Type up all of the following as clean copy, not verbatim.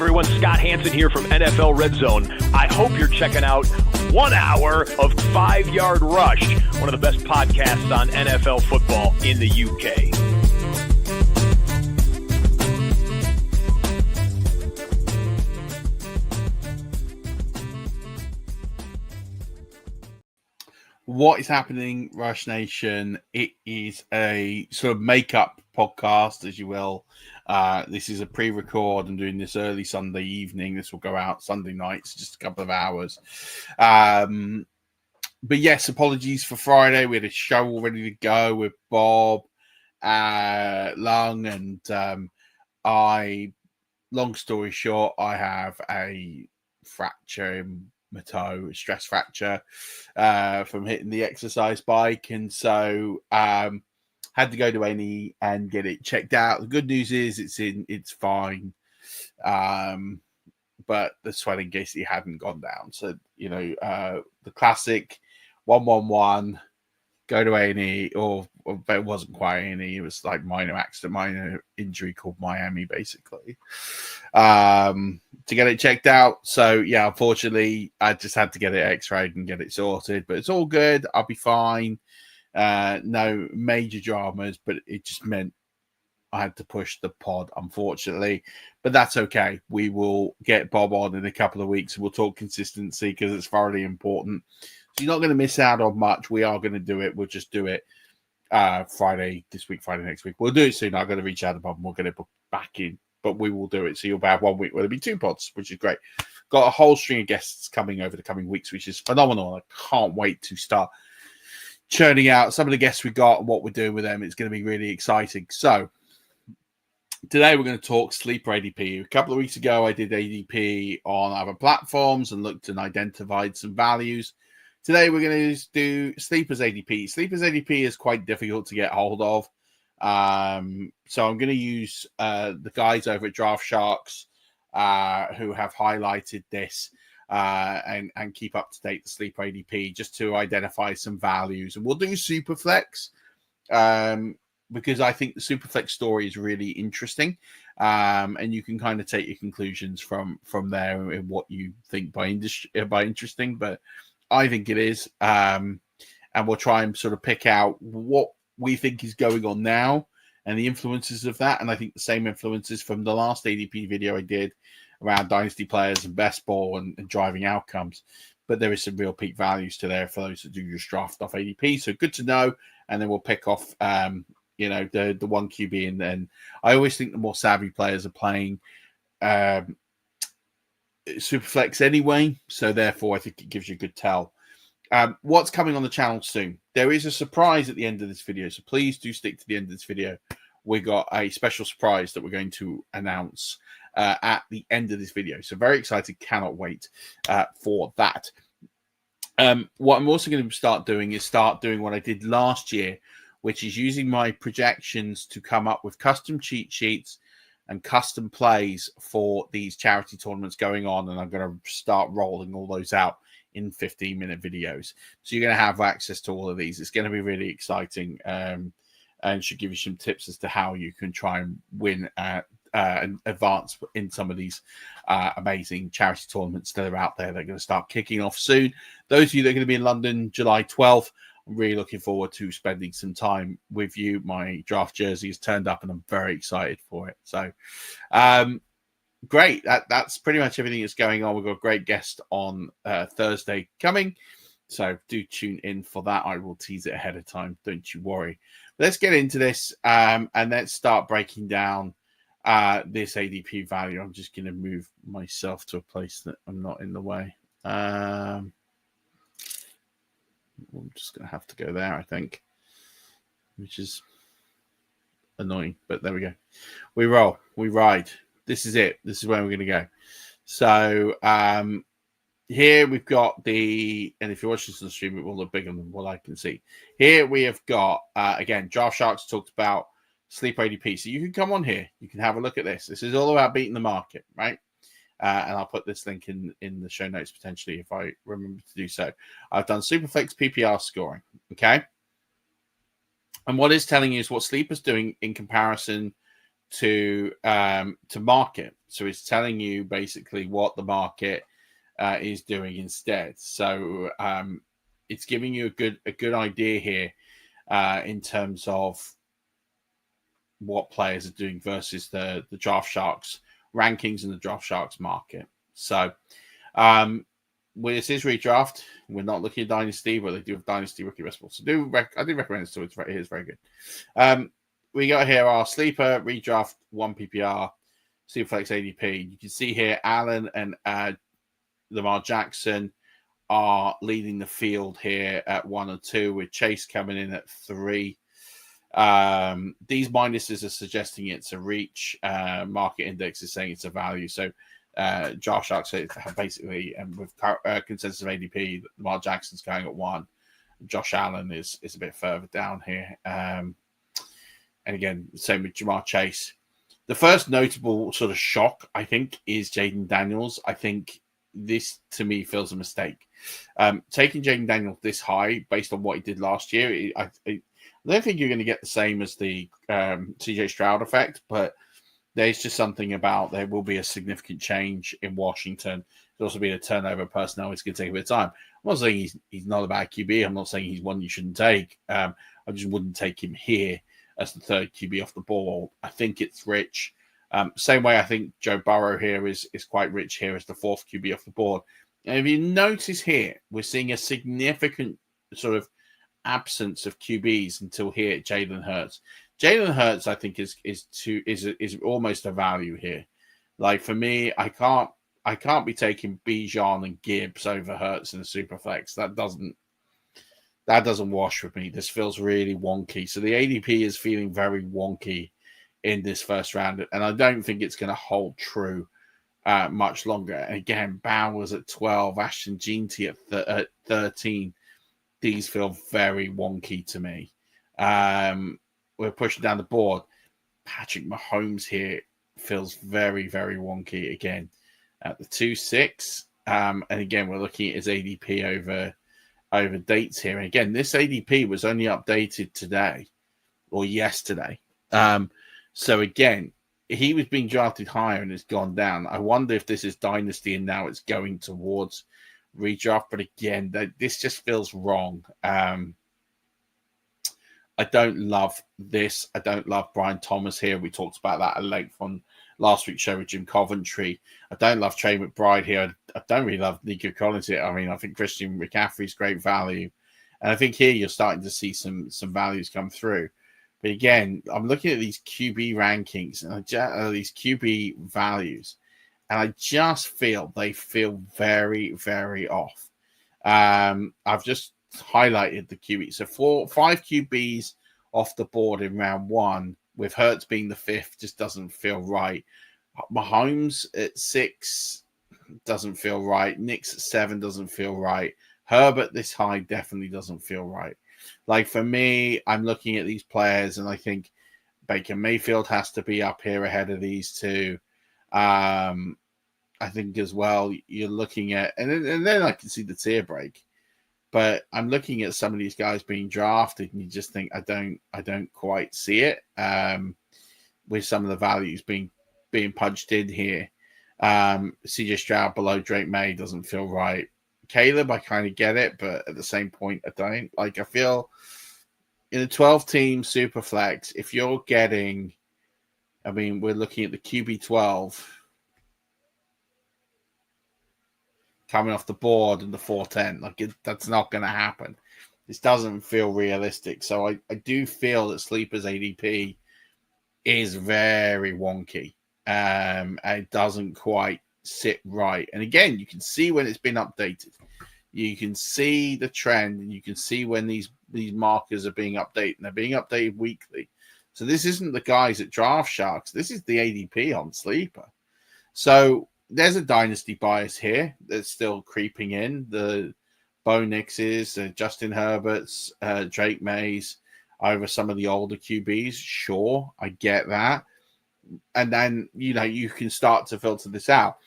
everyone, Scott Hansen here from NFL Red Zone. I hope you're checking out 1 hour of 5-Yard Rush, one of the best podcasts on NFL football in the UK. What is happening, Rush Nation? It is a sort of makeup podcast, as you will. This is a pre-record. I'm doing this early Sunday evening. This will go out Sunday night, so just a couple of hours. But yes, apologies for Friday. We had a show all ready to go with Bob Lung, and long story short, I have a fracture in my toe, a stress fracture from hitting the exercise bike, and so had to go to A&E and get it checked out. The good news is it's fine, but the swelling basically hadn't gone down. So the classic 111, go to A&E, or it wasn't quite A&E. It was like minor accident, minor injury called Miami, basically, to get it checked out. So yeah, unfortunately, I just had to get it x-rayed and get it sorted, but it's all good. I'll be fine. No major dramas, but it just meant I had to push the pod, unfortunately, but that's okay. We will get Bob on in a couple of weeks. We'll talk consistency because it's thoroughly important. So you're not going to miss out on much. We are going to do it. We'll just do it Friday this week, Friday next week. We'll do it soon. I'm going to reach out to Bob and we'll get it back in, but we will do it. So you'll have 1 week where there'll be 2 pods, which is great. Got a whole string of guests coming over the coming weeks, which is phenomenal. I can't wait to start churning out some of the guests we got and what we're doing with them. It's going to be really exciting. So today we're going to talk sleeper ADP. A couple of weeks ago, I did ADP on other platforms and looked and identified some values. Today, we're going to do Sleepers ADP. Sleepers ADP is quite difficult to get hold of. So I'm going to use the guys over at Draft Sharks who have highlighted this and keep up to date the Sleeper ADP just to identify some values. And we'll do Superflex because I think the Superflex story is really interesting. And you can kind of take your conclusions from there and what you think by interesting, but I think it is, and we'll try and sort of pick out what we think is going on now and the influences of that. And I think the same influences from the last ADP video I did around dynasty players and best ball and driving outcomes. But there is some real peak values to there for those that do just draft off ADP. So good to know. And then we'll pick off, the one QB. And then I always think the more savvy players are playing Superflex anyway, so therefore I think it gives you a good tell. What's coming on the channel soon? There is a surprise at the end of this video, so please do stick to the end of this video. We got a special surprise that we're going to announce at the end of this video, so very excited, cannot wait for that. What I'm also going to start doing what I did last year, which is using my projections to come up with custom cheat sheets and custom plays for these charity tournaments going on. And I'm going to start rolling all those out in 15-minute videos. So you're going to have access to all of these. It's going to be really exciting and should give you some tips as to how you can try and win and advance in some of these amazing charity tournaments that are out there. They're going to start kicking off soon. Those of you that are going to be in London, July 12th, I'm really looking forward to spending some time with you. My draft jersey has turned up and I'm very excited for it. So great. That's pretty much everything that's going on. We've got a great guest on Thursday coming. So do tune in for that. I will tease it ahead of time. Don't you worry. Let's get into this and let's start breaking down this ADP value. I'm just going to move myself to a place that I'm not in the way. I'm just going to have to go there, I think, which is annoying, but there we go. We roll, we ride. This is it. This is where we're going to go. So here we've got and if you're watching this on the stream, it will look bigger than what I can see. Here we have got, again, Draft Sharks talked about Sleeper ADP. So you can come on here. You can have a look at this. This is all about beating the market, right? And I'll put this link in the show notes potentially if I remember to do so. I've done Superflex PPR scoring, okay? And what it's telling you is what Sleeper's doing in comparison to market. So it's telling you basically what the market is doing instead. So it's giving you a good idea here in terms of what players are doing versus the Draft Sharks rankings and the Draft Sharks market. So this is redraft. We're not looking at Dynasty, but they do have Dynasty Rookie Best Ball. So I do recommend it. So it's very good. We got here our sleeper redraft 1 PPR Superflex ADP. You can see here Allen and Lamar Jackson are leading the field here at 1 or 2, with Chase coming in at 3. These minuses are suggesting it's a reach. Market index is saying it's a value. So Josh Sharks have basically, and with consensus of ADP, Lamar Jackson's going at 1. Josh Allen is a bit further down here. And again, same with Jamar Chase. The first notable sort of shock, I think, is Jaden Daniels. I think this, to me, feels a mistake. Taking Jaden Daniels this high, based on what he did last year, I don't think you're going to get the same as the CJ Stroud effect, but there's just something about there will be a significant change in Washington. There'll also be a turnover of personnel. It's going to take a bit of time. I'm not saying he's not a bad QB. I'm not saying he's one you shouldn't take. I just wouldn't take him here as the third QB off the ball. I think it's rich. Same way I think Joe Burrow here is quite rich here as the fourth QB off the board. And if you notice here, we're seeing a significant sort of absence of QBs until here, Jalen Hurts. Jalen Hurts, I think, is almost a value here. Like for me, I can't be taking Bijan and Gibbs over Hurts in the Superflex. That doesn't wash with me. This feels really wonky. So the ADP is feeling very wonky in this first round, and I don't think it's going to hold true much longer. And again, Bowers at 12, Ashton Jeanty at 13. These feel very wonky to me. We're pushing down the board. Patrick Mahomes here feels very, very wonky again at the 2-6. And again, we're looking at his ADP over dates here. And again, this ADP was only updated today or yesterday. So again, he was being drafted higher and it's gone down. I wonder if this is Dynasty and now it's going towards redraft. But again, this just feels wrong. I don't love this. I don't love Brian Thomas here. We talked about that at length on last week's show with Jim Coventry. I don't love Trey McBride here. I don't really love Nico Collins here. I mean, I think Christian McCaffrey's great value. And I think here you're starting to see some values come through. But again, I'm looking at these QB rankings and these QB values, and I just feel they feel very, very off. I've just highlighted the QB. So 5 QBs off the board in round 1, with Hurts being the 5th, just doesn't feel right. Mahomes at 6 doesn't feel right. Nick's at 7 doesn't feel right. Herbert this high definitely doesn't feel right. Like for me, I'm looking at these players and I think Baker Mayfield has to be up here ahead of these two. I think as well, you're looking at, and then I can see the tier break. But I'm looking at some of these guys being drafted, and you just think I don't quite see it. With some of the values being punched in here, CJ Stroud below Drake May doesn't feel right. Caleb, I kind of get it, but at the same point, I don't. Like I feel in a 12-team Superflex, if you're getting, I mean, we're looking at the QB 12. Coming off the board in the 410, that's not going to happen. This doesn't feel realistic. So I do feel that Sleeper's ADP is very wonky. And it doesn't quite sit right. And again, you can see when it's been updated. You can see the trend, and you can see when these markers are being updated. And they're being updated weekly. So this isn't the guys at Draft Sharks. This is the ADP on Sleeper. So there's a dynasty bias here that's still creeping in. The Bo Nixes, Justin Herberts, Drake Mays over some of the older QBs. Sure, I get that. And then, you can start to filter this out.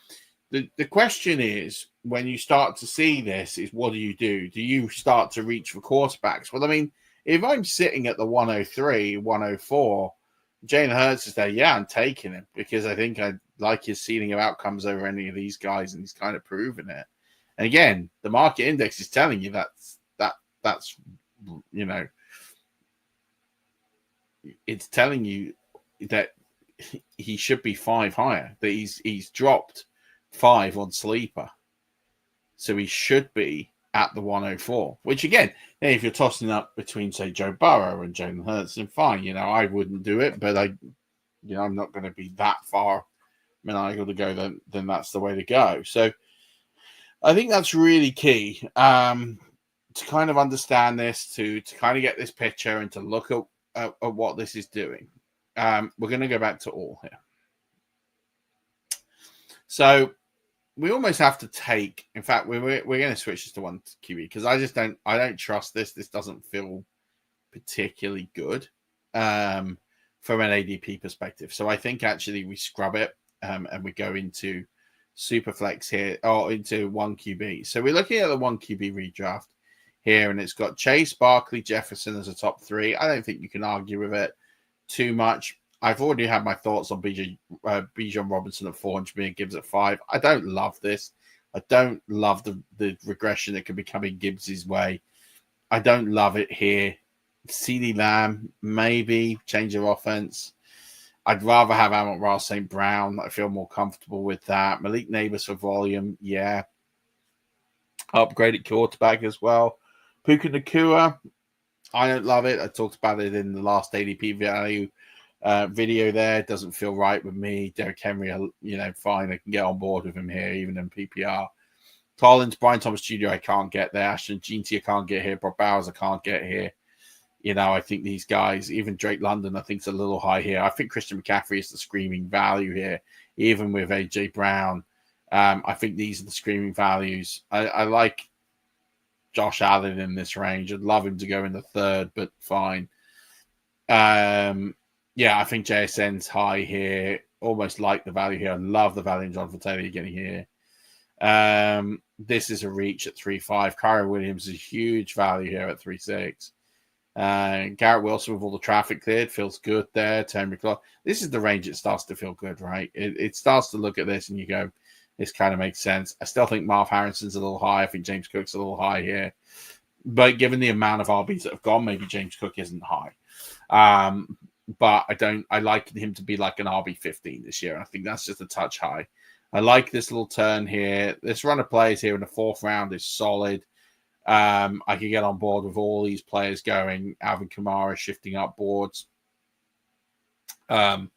The question is, when you start to see this, is what do you do? Do you start to reach for quarterbacks? Well, I mean, if I'm sitting at the 103, 104, Jalen Hurts is there. Yeah, I'm taking him because I think I like his ceiling of outcomes over any of these guys, and he's kind of proven it. And again, the market index is telling you that's it's telling you that he should be 5 higher. That he's dropped 5 on sleeper, so he should be at the 104. Which again, if you're tossing up between say Joe Burrow and Jalen Hurts, then fine. I wouldn't do it, but I'm not going to be that far maniacal to go. Then that's the way to go. So I think that's really key to kind of understand this, to kind of get this picture and to look at what this is doing. We're going to go back to all here. So we almost have to take. In fact, we're going to switch this to 1 QB because I don't trust this. This doesn't feel particularly good from an ADP perspective. So I think actually we scrub it and we go into Superflex here or into 1 QB. So we're looking at the 1 QB redraft here, and it's got Chase, Barkley, Jefferson as a top 3. I don't think you can argue with it too much. I've already had my thoughts on Bijan Robinson at 400 million, Gibbs at 5. I don't love this. I don't love the regression that could be coming Gibbs' way. I don't love it here. CeeDee Lamb, maybe change of offense. I'd rather have Amon-Ra St. Brown. I feel more comfortable with that. Malik Nabers for volume, yeah. Upgraded quarterback as well. Puka Nacua, I don't love it. I talked about it in the last ADP value video there. It doesn't feel right with me. Derrick Henry, fine. I can get on board with him here, even in PPR. Collins, Brian Thomas Jr., I can't get there. Ashton Jeanty, I can't get here. Brock Bowers, I can't get here. I think these guys, even Drake London, I think is a little high here. I think Christian McCaffrey is the screaming value here, even with A.J. Brown. I think these are the screaming values. I like Josh Allen in this range. I'd love him to go in the 3rd, but fine. I think JSN's high here. Almost like the value here. I love the value in Jonathan Taylor you're getting here. This is a reach at 3.5. Kyron Williams is a huge value here at 3.6. Garrett Wilson with all the traffic cleared feels good there. Terry McLaurin. This is the range it starts to feel good, right? It starts to look at this and you go, this kind of makes sense. I still think Marv Harrison's a little high. I think James Cook's a little high here. But given the amount of RBs that have gone, maybe James Cook isn't high. But I like him to be like an RB 15 this year. I think that's just a touch high. I like this little turn here. This run of plays here in the 4th round is solid. I could get on board with all these players going. Alvin Kamara shifting up boards. And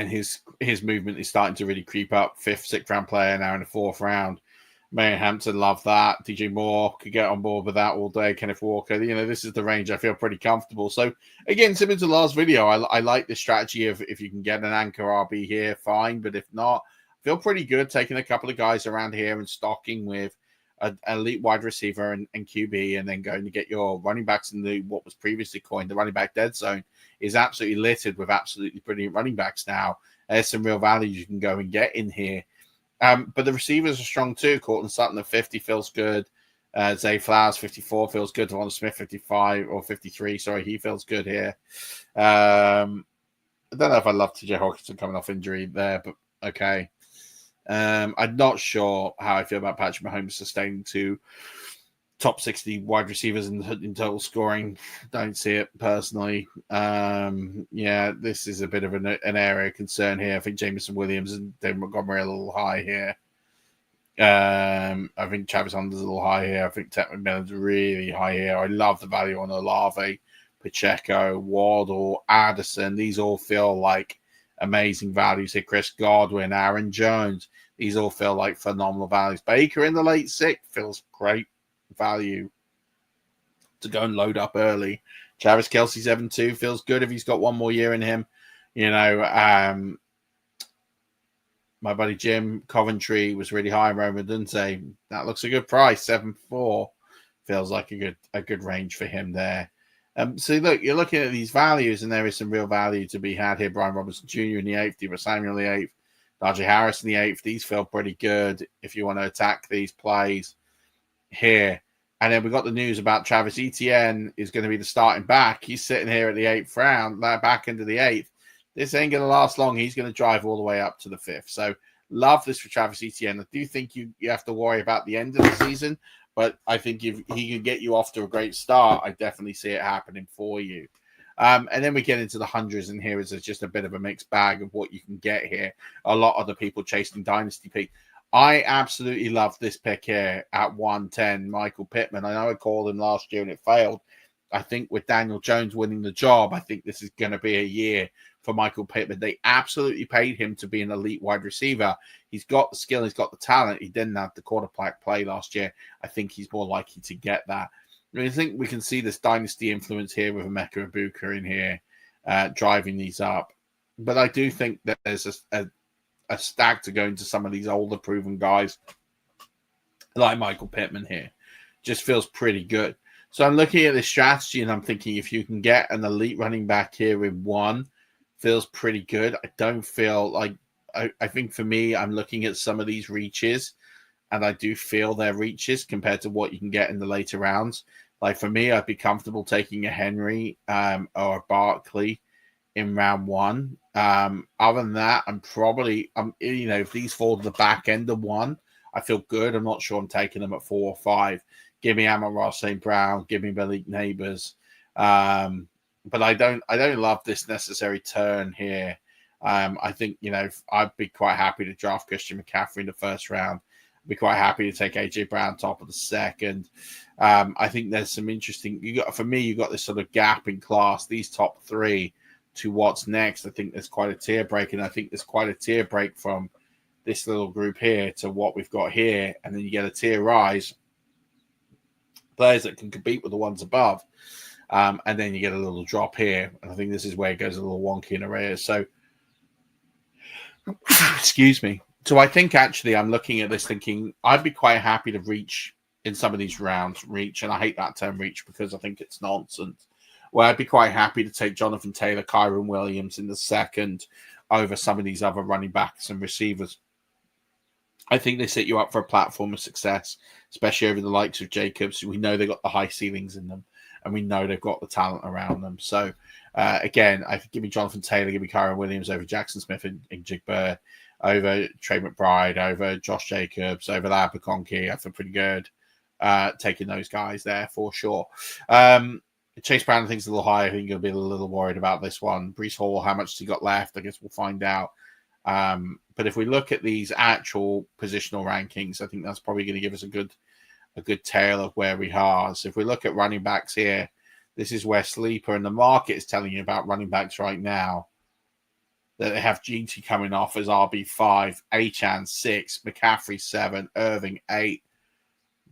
his movement is starting to really creep up. 5th, 6th round player now in the 4th round. Marion Hampton, love that. DJ Moore could get on board with that all day. Kenneth Walker, this is the range I feel pretty comfortable. So again, similar to the last video, I like the strategy of if you can get an anchor RB here, fine. But if not, I feel pretty good taking a couple of guys around here and stocking with an elite wide receiver and QB, and then going to get your running backs in what was previously coined the running back dead zone is absolutely littered with absolutely brilliant running backs now. There's some real value you can go and get in here. But the receivers are strong too. Cortland Sutton at 50 feels good. Zay Flowers 54 feels good. Devonta Smith 55 or 53. Sorry, he feels good here. I don't know if I love TJ Hawkinson coming off injury there, but okay. I'm not sure how I feel about Patrick Mahomes sustaining to top 60 wide receivers in total scoring. Don't see it personally. This is a bit of an area of concern here. I think Jameson Williams and David Montgomery are a little high here. I think Travis Hunter's a little high here. I think Ted McMillan's really high here. I love the value on Olave, Pacheco, Waddle, Addison. These all feel like amazing values here. Chris Godwin, Aaron Jones. These all feel like phenomenal values. Baker in the late 6th feels great value to go and load up early. Travis Kelce 7-2 feels good if he's got one more year in him. My buddy Jim Coventry was really high. Roma Dunte, that looks a good price. 7-4 feels like a good range for him there. So look, you're looking at these values, and there is some real value to be had here. Brian Robinson Jr. in the 8th, Deebo Samuel in the 8th, Najee Harris in the 8th. These feel pretty good if you want to attack these plays here. And then we got the news about Travis Etienne is going to be the starting back. He's sitting here at the 8th round, back into the 8th. This ain't going to last long. He's going to drive all the way up to the 5th. So love this for Travis Etienne. I do think you have to worry about the end of the season, but I think if he can get you off to a great start, I definitely see it happening for you. And then we get into the hundreds, and here is just a bit of a mixed bag of what you can get here. A lot of the people chasing Dynasty pick. I absolutely love this pick here at 110, Michael Pittman. I know I called him last year and it failed. I think with Daniel Jones winning the job, I think this is going to be a year for Michael Pittman. They absolutely paid him to be an elite wide receiver. He's got the skill. He's got the talent. He didn't have the quarterback play last year. I think he's more likely to get that. I think we can see this dynasty influence here with Emeka Ibuka in here, driving these up. But I do think that there's a stack to go into some of these older proven guys like Michael Pittman here. Just feels pretty good. So I'm looking at this strategy and I'm thinking if you can get an elite running back here in 1, feels pretty good. I don't feel like, I think for me, I'm looking at some of these reaches and I do feel they're reaches compared to what you can get in the later rounds. Like for me, I'd be comfortable taking a Henry or a Barkley in round 1. Other than that, if these fall to the back end of 1, I feel good. I'm not sure I'm taking them at 4 or 5. Give me Amon-Ra St. Brown, give me Malik Neighbors. But I don't love this necessary turn here. I think, I'd be quite happy to draft Christian McCaffrey in the first round. I'd be quite happy to take AJ Brown top of the second. I think there's some interesting, you got this sort of gap in class, these top 3 to what's next. I think there's quite a tier break, and I think there's quite a tier break from this little group here to what we've got here, and then you get a tier rise, players that can compete with the ones above, and then you get a little drop here, and I think this is where it goes a little wonky in arrears. So, excuse me. So I think actually I'm looking at this thinking I'd be quite happy to reach in some of these rounds, and I hate that term reach because I think it's nonsense. Well, I'd be quite happy to take Jonathan Taylor, Kyron Williams in the second over some of these other running backs and receivers. I think they set you up for a platform of success, especially over the likes of Jacobs. We know they've got the high ceilings in them, and we know they've got the talent around them. So, again, I could give me Jonathan Taylor, give me Kyron Williams over Jackson Smith and Jigba, over Trey McBride, over Josh Jacobs, over Lab McConkey. I feel pretty good taking those guys there for sure. Chase Brown, I think, is a little high. I think you'll be a little worried about this one. Breece Hall, how much has he got left? I guess we'll find out. But if we look at these actual positional rankings, I think that's probably going to give us a good tale of where we are. So if we look at running backs here, this is where Sleeper and the market is telling you about running backs right now. That they have GT coming off as RB5, Achane 6, McCaffrey 7, Irving 8,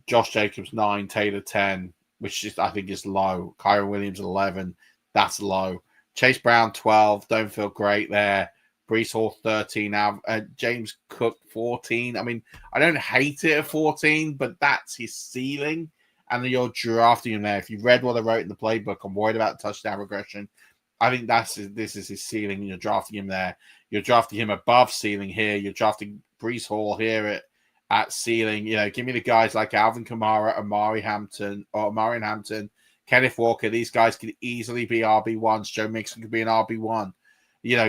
Josh Jacobs 9, Taylor 10. Which I think is low. Kyron Williams 11, that's low. Chase Brown 12, don't feel great there. Breece Hall 13, now James Cook 14. I mean, I don't hate it at 14, but that's his ceiling. And then you're drafting him there. If you've read what I wrote in the playbook, I'm worried about touchdown regression. I think this is his ceiling, and you're drafting him there. You're drafting him above ceiling here. You're drafting Breece Hall here at ceiling. Give me the guys like Alvin Kamara, Amari Hampton, Kenneth Walker. These guys could easily be RB1s. Joe Mixon could be an RB1.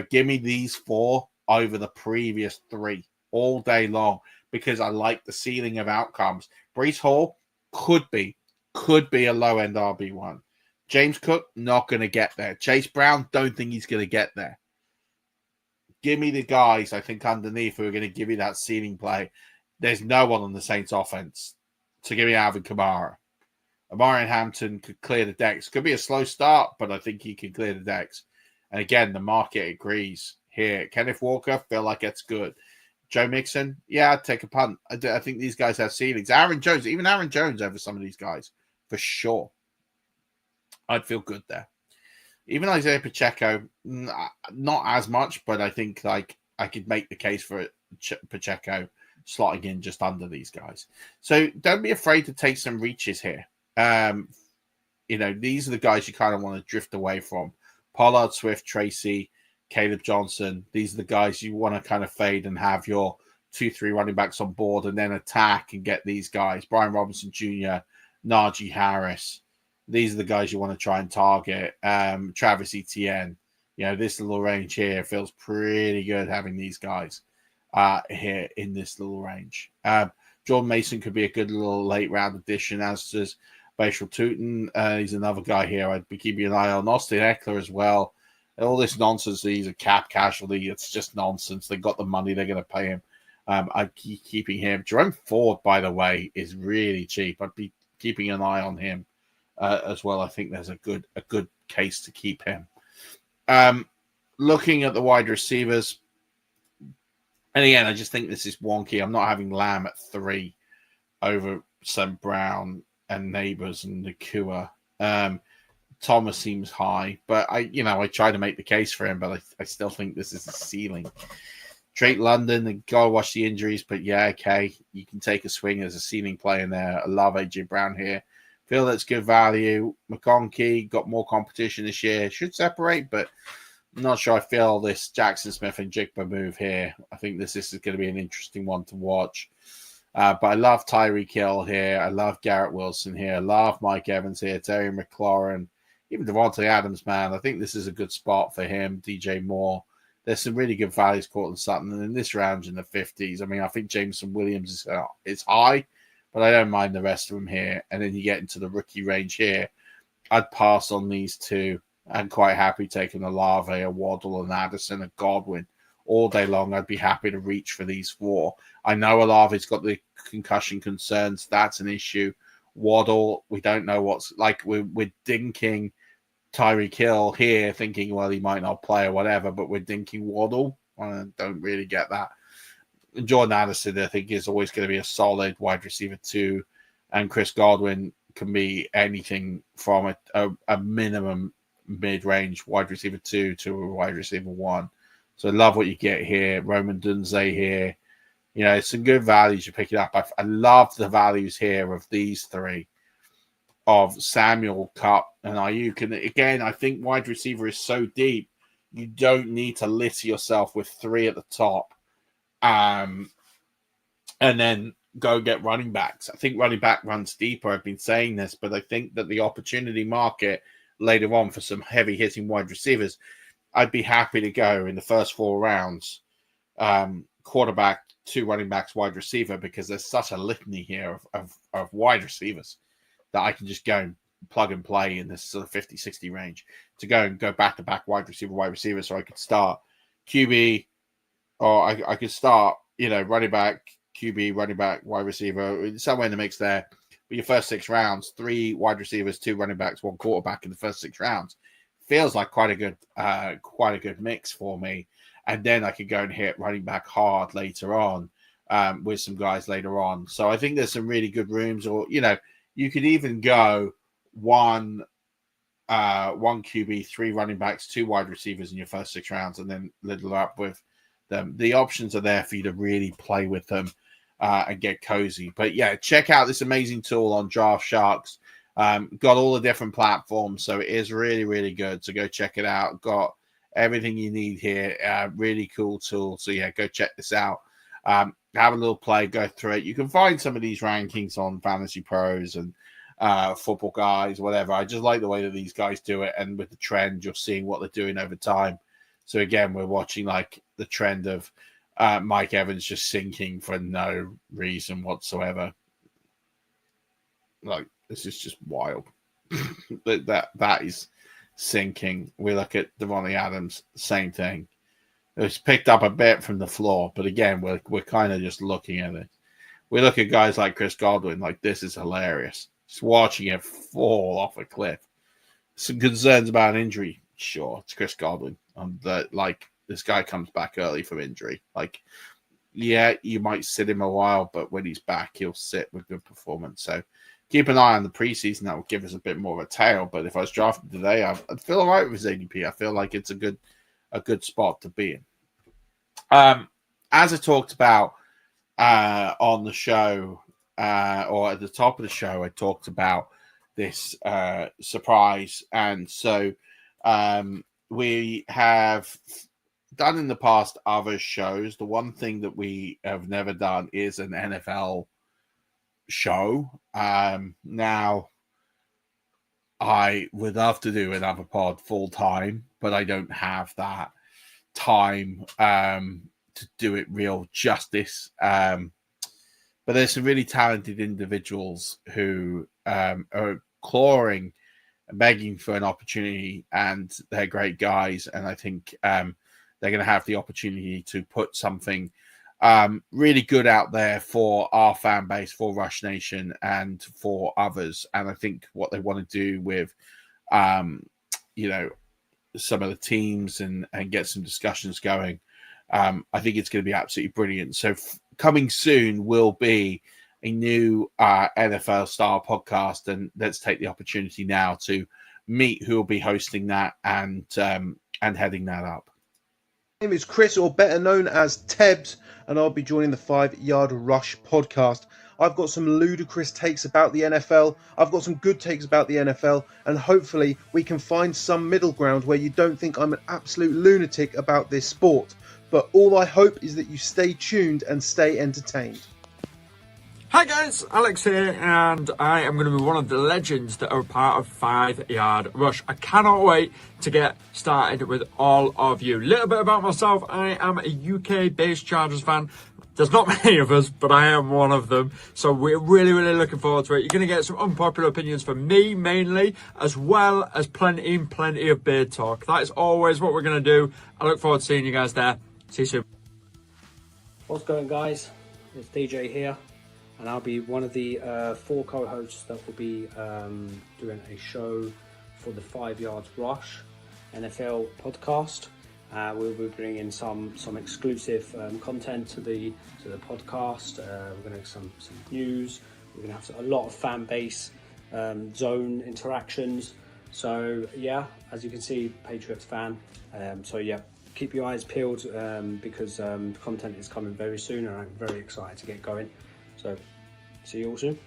Give me these 4 over the previous 3 all day long because I like the ceiling of outcomes. Breece Hall could be a low-end RB1. James Cook, not going to get there. Chase Brown, don't think he's going to get there. Give me the guys, I think, underneath who are going to give you that ceiling play. There's no one on the Saints offense. So give me Alvin Kamara. Amari Hampton could clear the decks. Could be a slow start, but I think he can clear the decks. And again, the market agrees here. Kenneth Walker, feel like it's good. Joe Mixon, yeah, I'd take a punt. I think these guys have ceilings. Aaron Jones over some of these guys, for sure. I'd feel good there. Even Isaiah Pacheco, not as much, but I think like I could make the case for Pacheco slotting in just under these guys. So don't be afraid to take some reaches here. These are the guys you kind of want to drift away from. Pollard, Swift, Tracy, Caleb Johnson. These are the guys you want to kind of fade and have your 2-3 running backs on board and then attack and get these guys. Brian Robinson Jr., Najee Harris. These are the guys you want to try and target. Travis Etienne. This little range here feels pretty good having these guys here in this little range. Jordan Mason could be a good little late round addition, as does Bashal Tootin. He's another guy here I'd be keeping an eye on. Austin Eckler as well. All this nonsense that he's a cap casualty, it's just nonsense. They got the money, they're going to pay him. I'd keep keeping him. Jerome Ford, by the way, is really cheap. I'd be keeping an eye on him as well. I think there's a good case to keep him. Looking at the wide receivers, and again, I just think this is wonky. I'm not having Lamb at 3 over St. Brown and Neighbors and Nakua. Thomas seems high, but I try to make the case for him, but I still think this is a ceiling. Drake London, gotta watch the injuries, but yeah, okay, you can take a swing as a ceiling player in there. I love AJ Brown here. Feel that's good value. McConkey got more competition this year. Should separate, but I'm not sure I feel this Jackson Smith and Jigba move here. I think this is going to be an interesting one to watch. But I love Tyreek Hill here. I love Garrett Wilson here. I love Mike Evans here. Terry McLaurin. Even Devontae Adams, man. I think this is a good spot for him. DJ Moore. There's some really good values, Cortland Sutton. And in this round in the 50s, I mean, I think Jameson Williams is high, but I don't mind the rest of them here. And then you get into the rookie range here. I'd pass on these two. I'm quite happy taking Olave, a Waddle, and Addison, and Godwin all day long. I'd be happy to reach for these 4. I know Olave's got the concussion concerns. That's an issue. Waddle, we don't know what's like. We're dinking Tyreek Hill here, thinking, well, he might not play or whatever, but we're dinking Waddle. I don't really get that. And Jordan Addison, I think, is always going to be a solid wide receiver 2, and Chris Godwin can be anything from a minimum mid-range wide receiver 2 to a wide receiver 1. So I love what you get here. Roman Dunze here. It's some good values you pick it up. I love the values here of these 3, of Samuel, Cup, and Ayuk. And again, I think wide receiver is so deep, you don't need to litter yourself with 3 at the top and then go get running backs. I think running back runs deeper. I've been saying this, but I think that the opportunity market later on for some heavy hitting wide receivers, I'd be happy to go in the first 4 rounds, quarterback, 2 running backs, wide receiver, because there's such a litany here of wide receivers that I can just go and plug and play in this sort of 50, 60 range to go back to back wide receiver. So I could start QB, or I could start, running back, QB, running back, wide receiver, somewhere in the mix there. But your first 6 rounds, 3 wide receivers, 2 running backs, 1 quarterback in the first 6 rounds feels like quite a good mix for me. And then I could go and hit running back hard later on with some guys later on. So I think there's some really good rooms, or you could even go 1 QB, 3 running backs, 2 wide receivers in your first 6 rounds, and then little up with them. The options are there for you to really play with them and get cozy. But yeah, check out this amazing tool on Draft Sharks. Got all the different platforms, so it is really, really good. So go check it out. Got everything you need here. Really cool tool. So yeah, go check this out. Have a little play, go through it. You can find some of these rankings on Fantasy Pros and Football Guys, whatever. I just like the way that these guys do it, and with the trend, you're seeing what they're doing over time. So again, we're watching like the trend of Mike Evans just sinking for no reason whatsoever. Like, this is just wild. that is sinking. We look at Devontae Adams, same thing. It's picked up a bit from the floor, but again, we're kind of just looking at it. We look at guys like Chris Godwin, like, this is hilarious. Just watching it fall off a cliff. Some concerns about an injury. Sure, it's Chris Godwin. This guy comes back early from injury. Like, yeah, you might sit him a while, but when he's back, he'll sit with good performance. So keep an eye on the preseason. That will give us a bit more of a tail. But if I was drafted today, I'd feel all right with his ADP. I feel like it's a good spot to be in. As I talked about on the show, or at the top of the show, I talked about this surprise. And so we have done in the past other shows. The one thing that we have never done is an NFL show. Now, I would love to do another pod full time, but I don't have that time to do it real justice. But there's some really talented individuals who are clawing and begging for an opportunity, and they're great guys. And I think they're going to have the opportunity to put something really good out there for our fan base, for Rush Nation, and for others. And I think what they want to do with, some of the teams and get some discussions going, I think it's going to be absolutely brilliant. So coming soon will be a new NFL style podcast, and let's take the opportunity now to meet who will be hosting that and heading that up. My name is Chris, or better known as Tebs, and I'll be joining the 5 Yard Rush podcast. I've got some ludicrous takes about the NFL. I've got some good takes about the NFL, and hopefully we can find some middle ground where you don't think I'm an absolute lunatic about this sport. But all I hope is that you stay tuned and stay entertained. Hi guys, Alex here, and I am going to be one of the legends that are part of 5 Yard Rush. I cannot wait to get started with all of you. A little bit about myself: I am a UK-based Chargers fan. There's not many of us, but I am one of them. So we're really, really looking forward to it. You're going to get some unpopular opinions from me, mainly, as well as plenty of beard talk. That is always what we're going to do. I look forward to seeing you guys there. See you soon. What's going, guys? It's DJ here, and I'll be one of the 4 co-hosts that will be doing a show for the 5 Yards Rush NFL podcast. We'll be bringing some exclusive content to the podcast. We're going to have some news. We're going to have a lot of fan base zone interactions. So yeah, as you can see, Patriots fan. So yeah, keep your eyes peeled because content is coming very soon, and I'm very excited to get going. So see you all soon.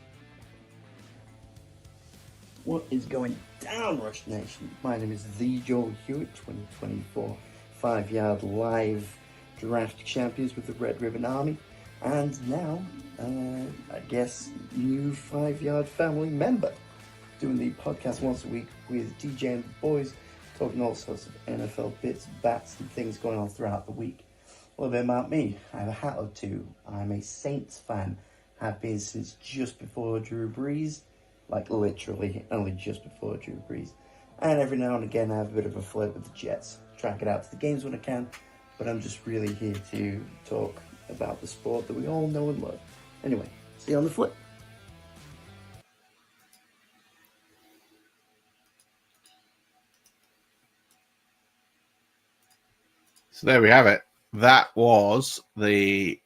What is going down, Rush Nation? My name is the Joel Hewitt, 2024 5 Yard Live Draft Champions with the Red Ribbon Army, and now, I guess, new 5 Yard family member, doing the podcast once a week with DJ and the boys, talking all sorts of NFL bits, bats, and things going on throughout the week. A little bit about me: I have a hat or two. I'm a Saints fan, have been since just before Drew Brees, like literally only just before Drew Brees. And every now and again I have a bit of a flirt with the Jets. Track it out to the games when I can, but I'm just really here to talk about the sport that we all know and love. Anyway, see you on the flip. So there we have it. That was the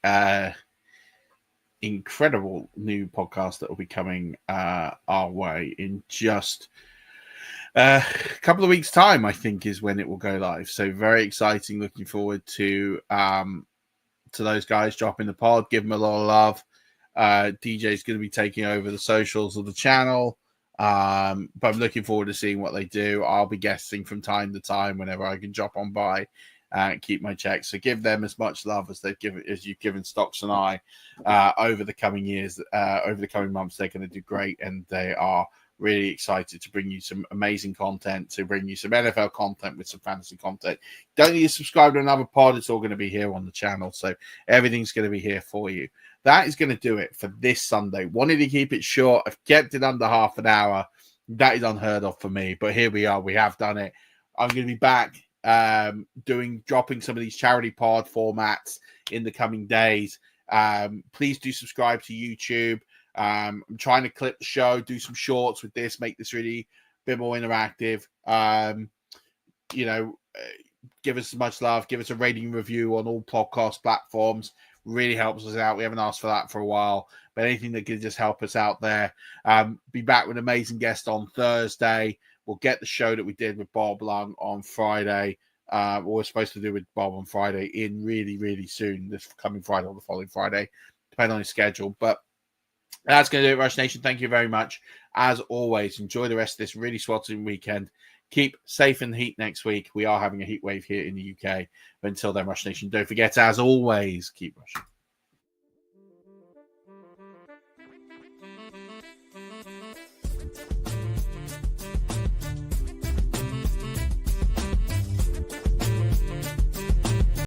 incredible new podcast that will be coming our way in just a couple of weeks' time, I think, is when it will go live. So very exciting. Looking forward to those guys dropping the pod. Give them a lot of love. DJ is going to be taking over the socials of the channel. But I'm looking forward to seeing what they do. I'll be guesting from time to time whenever I can drop on by and keep my checks. So give them as much love as you've given Stocks and I over the coming years, over the coming months. They're going to do great, and they are really excited to bring you some amazing content, to bring you some NFL content with some fantasy content. Don't need to subscribe to another pod. It's all going to be here on the channel. So everything's going to be here for you. That is going to do it for this Sunday. Wanted to keep it short. I've kept it under half an hour. That is unheard of for me, but here we are. We have done it. I'm going to be back dropping some of these charity pod formats in the coming days. Please do subscribe to YouTube. I'm trying to clip the show, do some shorts with this, make this really a bit more interactive. Give us as much love, give us a rating review on all podcast platforms. Really helps us out. We haven't asked for that for a while, but anything that can just help us out there. Be back with an amazing guest on Thursday. We'll get the show that we did with Bob Lung on Friday. We're supposed to do with Bob on Friday in really, really soon, this coming Friday or the following Friday, depending on his schedule. But that's going to do it, Rush Nation. Thank you very much. As always, enjoy the rest of this really sweltering weekend. Keep safe in the heat next week. We are having a heat wave here in the UK. But until then, Rush Nation, don't forget, as always, keep rushing.